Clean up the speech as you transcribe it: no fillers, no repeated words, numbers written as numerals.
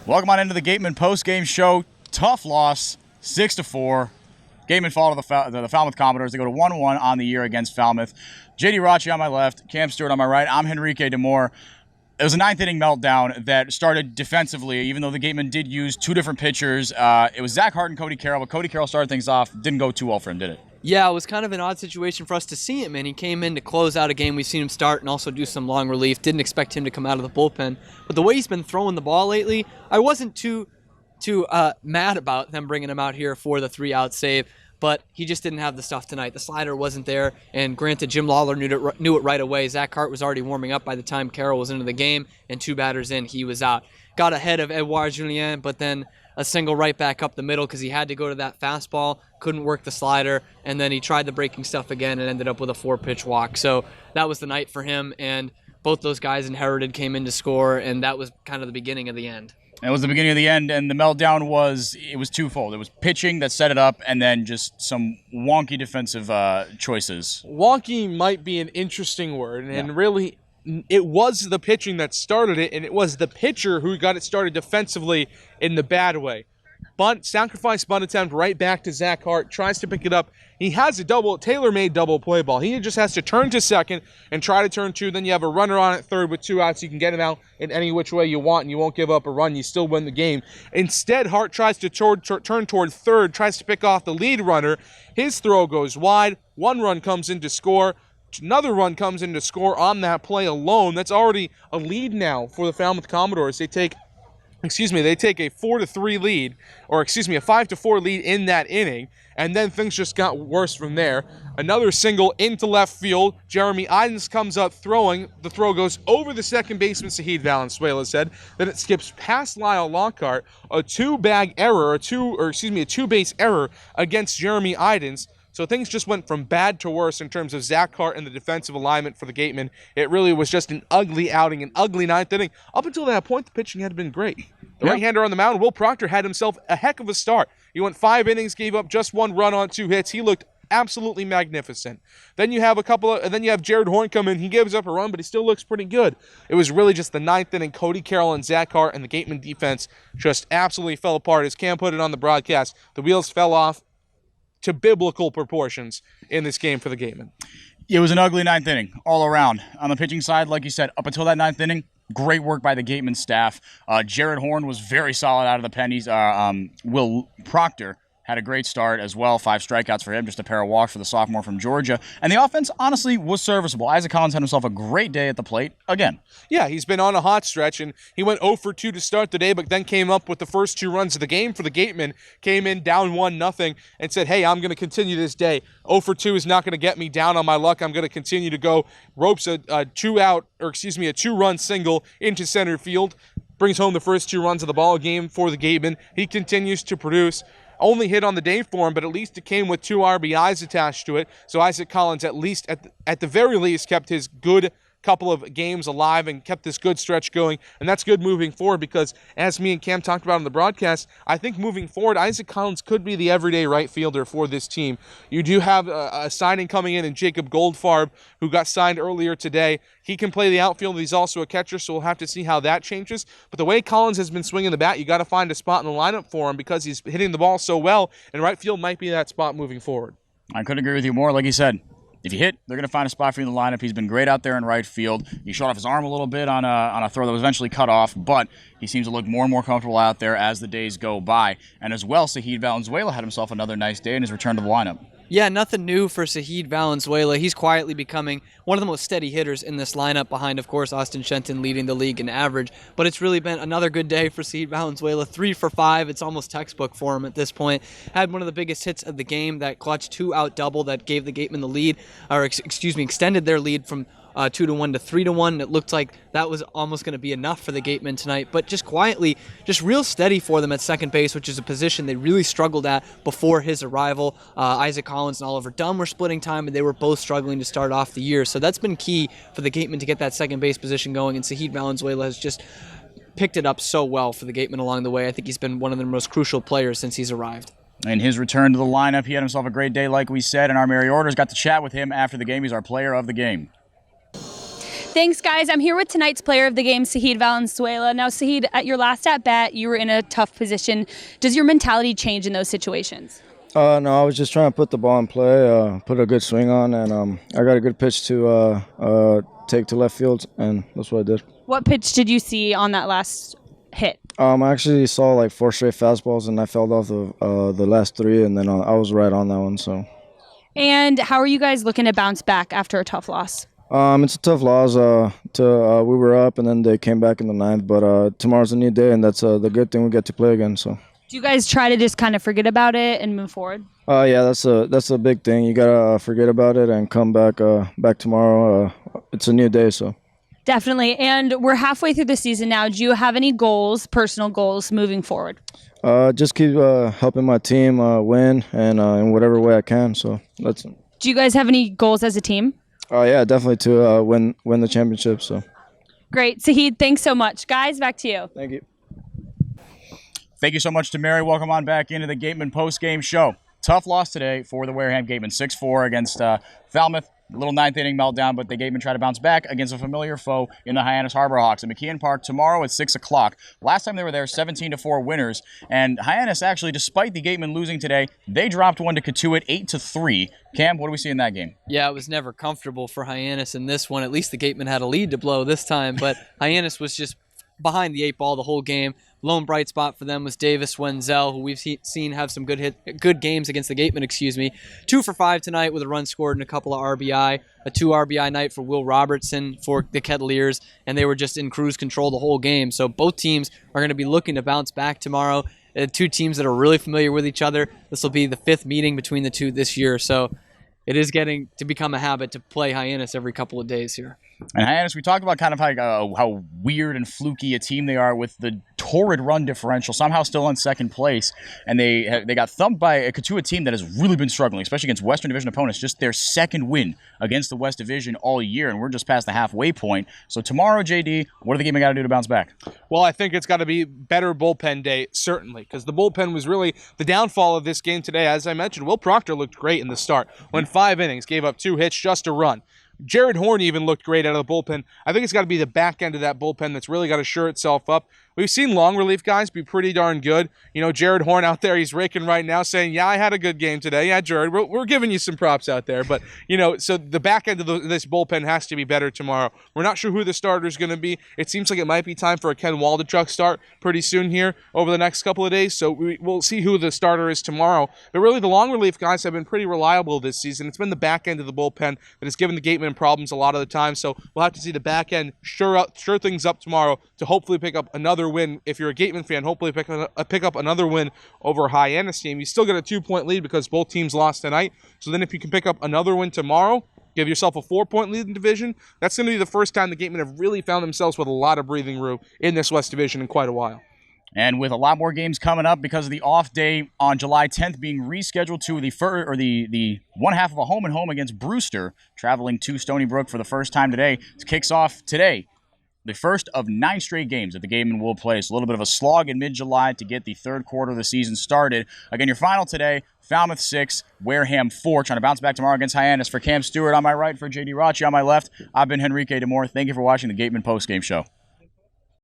Welcome on into the Gatemen Postgame Show. Tough loss, 6-4. Gatemen fall to the Falmouth Commodores. They go to 1-1 on the year against Falmouth. JD Raucci on my left, Cam Stuart on my right. I'm Henrique DaMour. It was a ninth-inning meltdown that started defensively, even though the Gatemen did use two different pitchers. It was Zach Hart and Cody Carroll, but Cody Carroll started things off. Didn't go too well for him, did it? Yeah, it was kind of an odd situation for us to see him in. He came in to close out a game. We've seen him start and also do some long relief. Didn't expect him to come out of the bullpen. But the way he's been throwing the ball lately, I wasn't too mad about them bringing him out here for the 3-out save. But he just didn't have the stuff tonight. The slider wasn't there, and granted, Jim Lawler knew it right away. Zach Hart was already warming up by the time Carroll was into the game, and 2 batters in, he was out. Got ahead of Edouard Julien, but then a single right back up the middle because he had to go to that fastball, couldn't work the slider, and then he tried the breaking stuff again and ended up with a 4-pitch walk. So that was the night for him, and both those guys inherited came in to score, and that was kind of the beginning of the end. It was the beginning of the end, and the meltdown was twofold. It was pitching that set it up, and then just some wonky defensive choices. Wonky might be an interesting word, and really, it was the pitching that started it, and it was the pitcher who got it started defensively in the bad way. Sacrifice bunt attempt right back to Zach Hart, tries to pick it up. He has a tailor-made double play ball. He just has to turn to second and try to turn 2. Then you have a runner on at third with 2 outs. You can get him out in any which way you want, and you won't give up a run. You still win the game. Instead, Hart tries to turn toward third, tries to pick off the lead runner. His throw goes wide. 1 run comes in to score. Another run comes in to score on that play alone. That's already a lead now for the Falmouth Commodores. They take a 4-3 lead, or a 5-4 lead in that inning, and then things just got worse from there. Another single into left field. Jeremy Idens comes up throwing. The throw goes over the second baseman, Sahid Valenzuela's head. Then it skips past Lyle Lockhart. A two-base error against Jeremy Idens. So things just went from bad to worse in terms of Zach Hart and the defensive alignment for the Gatemen. It really was just an ugly outing, an ugly ninth inning. Up until that point, the pitching had been great. The right-hander on the mound, Will Proctor, had himself a heck of a start. He went 5 innings, gave up just 1 run on 2 hits. He looked absolutely magnificent. Then you have Jared Horn come in. He gives up a run, but he still looks pretty good. It was really just the ninth inning. Cody Carroll and Zach Hart and the Gatemen defense just absolutely fell apart. As Cam put it on the broadcast, the wheels fell off to biblical proportions in this game for the Gatemen. It was an ugly ninth inning all around. On the pitching side, like you said, up until that ninth inning, great work by the Gatemen staff. Jared Horn was very solid out of the pennies. Will Proctor had a great start as well. 5 strikeouts for him, just a pair of walks for the sophomore from Georgia. And the offense, honestly, was serviceable. Isaac Collins had himself a great day at the plate again. Yeah, he's been on a hot stretch, and he went 0 for 2 to start the day, but then came up with the first 2 runs of the game for the Gatemen, came in down 1-0, and said, hey, I'm going to continue this day. 0 for 2 is not going to get me down on my luck. I'm going to continue to go. Ropes a 2-run single into center field. Brings home the first 2 runs of the ball game for the Gatemen. He continues to produce. Only hit on the day for him, but at least it came with 2 RBIs attached to it. So Isaac Collins, at the very least, kept his good couple of games alive and kept this good stretch going. And that's good moving forward because, as me and Cam talked about on the broadcast, I think moving forward, Isaac Collins could be the everyday right fielder for this team. You do have a signing coming in Jacob Goldfarb, who got signed earlier today. He can play the outfield. He's also a catcher, so we'll have to see how that changes. But the way Collins has been swinging the bat, you got to find a spot in the lineup for him because he's hitting the ball so well, and right field might be that spot moving forward. I couldn't agree with you more. Like you said, if you hit, they're going to find a spot for you in the lineup. He's been great out there in right field. He shot off his arm a little bit on a throw that was eventually cut off, but he seems to look more and more comfortable out there as the days go by. And as well, Sahid Valenzuela had himself another nice day in his return to the lineup. Yeah, nothing new for Sahid Valenzuela. He's quietly becoming one of the most steady hitters in this lineup behind, of course, Austin Shenton leading the league in average. But it's really been another good day for Sahid Valenzuela. 3 for 5. It's almost textbook for him at this point. Had one of the biggest hits of the game, that clutch 2-out double that gave the Gatemen the lead, extended their lead from 2-1 to 3-1. It looked like that was almost going to be enough for the Gatemen tonight, but just quietly, just real steady for them at second base, which is a position they really struggled at before his arrival. Isaac Collins and Oliver Dunn were splitting time, and they were both struggling to start off the year. So that's been key for the Gatemen to get that second base position going, and Sahid Valenzuela has just picked it up so well for the Gatemen along the way. I think he's been one of their most crucial players since he's arrived. In his return to the lineup, he had himself a great day, like we said, and our Mary Orders got to chat with him after the game. He's our player of the game. Thanks, guys. I'm here with tonight's player of the game, Sahid Valenzuela. Now, Sahid, at your last at-bat, you were in a tough position. Does your mentality change in those situations? No, I was just trying to put the ball in play, put a good swing on, and I got a good pitch to take to left field, and that's what I did. What pitch did you see on that last hit? I actually saw like 4 straight fastballs, and I fouled off the last 3, and then I was right on that one. So. And how are you guys looking to bounce back after a tough loss? It's a tough loss. We were up, and then they came back in the 9th. But tomorrow's a new day, and that's the good thing. We get to play again. So. Do you guys try to just kind of forget about it and move forward? Yeah, that's a big thing. You gotta forget about it and come back tomorrow. It's a new day, so. Definitely. And we're halfway through the season now. Do you have any goals, personal goals, moving forward? Just keep helping my team win and in whatever way I can. So that's. Do you guys have any goals as a team? Yeah, definitely to win the championship. So. Great, Sahid. Thanks so much, guys. Back to you. Thank you. Thank you so much to Mary. Welcome on back into the Gatemen Postgame Show. Tough loss today for the Wareham Gatemen, 6-4 against Falmouth. A little 9th inning meltdown, but the Gatemen try to bounce back against a familiar foe in the Hyannis Harbor Hawks at McKeon Park tomorrow at 6 o'clock. Last time they were there, 17-4 winners. And Hyannis actually, despite the Gatemen losing today, they dropped one to Katuitt 8-3. Cam, what do we see in that game? Yeah, it was never comfortable for Hyannis in this one. At least the Gatemen had a lead to blow this time, but Hyannis was just behind the 8 ball the whole game. Lone bright spot for them was Davis Wenzel, who we've seen have some good games against the Gatemen, 2 for 5 tonight with a run scored and a couple of RBI. A 2 RBI night for Will Robertson for the Kettleers, and they were just in cruise control the whole game. So both teams are going to be looking to bounce back tomorrow. 2 teams that are really familiar with each other. This will be the 5th meeting between the 2 this year, so it is getting to become a habit to play Hyannis every couple of days here. And Hyannis, we talked about kind of how weird and fluky a team they are with the torrid run differential, somehow still in second place. And they got thumped by a Katuitt team that has really been struggling, especially against Western Division opponents. Just their second win against the West Division all year, and we're just past the halfway point. So tomorrow, JD, what do the Gatemen got to do to bounce back? Well, I think it's got to be better bullpen day, certainly, because the bullpen was really the downfall of this game today. As I mentioned, Will Proctor looked great in the start. Went 5 innings, gave up 2 hits, just a run. Jared Horn even looked great out of the bullpen. I think it's got to be the back end of that bullpen that's really got to shore itself up. We've seen long relief guys be pretty darn good. You know, Jared Horn out there, he's raking right now saying, yeah, I had a good game today. Yeah, Jared, we're giving you some props out there. But, you know, so the back end of this bullpen has to be better tomorrow. We're not sure who the starter is going to be. It seems like it might be time for a Ken Waldachuk start pretty soon here over the next couple of days. So we'll see who the starter is tomorrow. But really, the long relief guys have been pretty reliable this season. It's been the back end of the bullpen that has given the Gatemen problems a lot of the time. So we'll have to see the back end sure things up tomorrow to hopefully pick up another win. If you're a Gatemen fan, hopefully pick up another win over a Hyannis team. You still get a 2-point lead because both teams lost tonight. So then if you can pick up another win tomorrow, give yourself a 4-point lead in division, that's going to be the first time the Gatemen have really found themselves with a lot of breathing room in this West Division in quite a while. And with a lot more games coming up because of the off day on July 10th being rescheduled to the one half of a home and home against Brewster, traveling to Stony Brook for the first time today. It kicks off today, the first of 9 straight games that the Gatemen will play. So a little bit of a slog in mid-July to get the third quarter of the season started. Again, your final today, Falmouth 6, Wareham 4, trying to bounce back tomorrow against Hyannis. For Cam Stewart on my right, for JD Raucci on my left, I've been Henrique DaMour. Thank you for watching the Gatemen Postgame Show.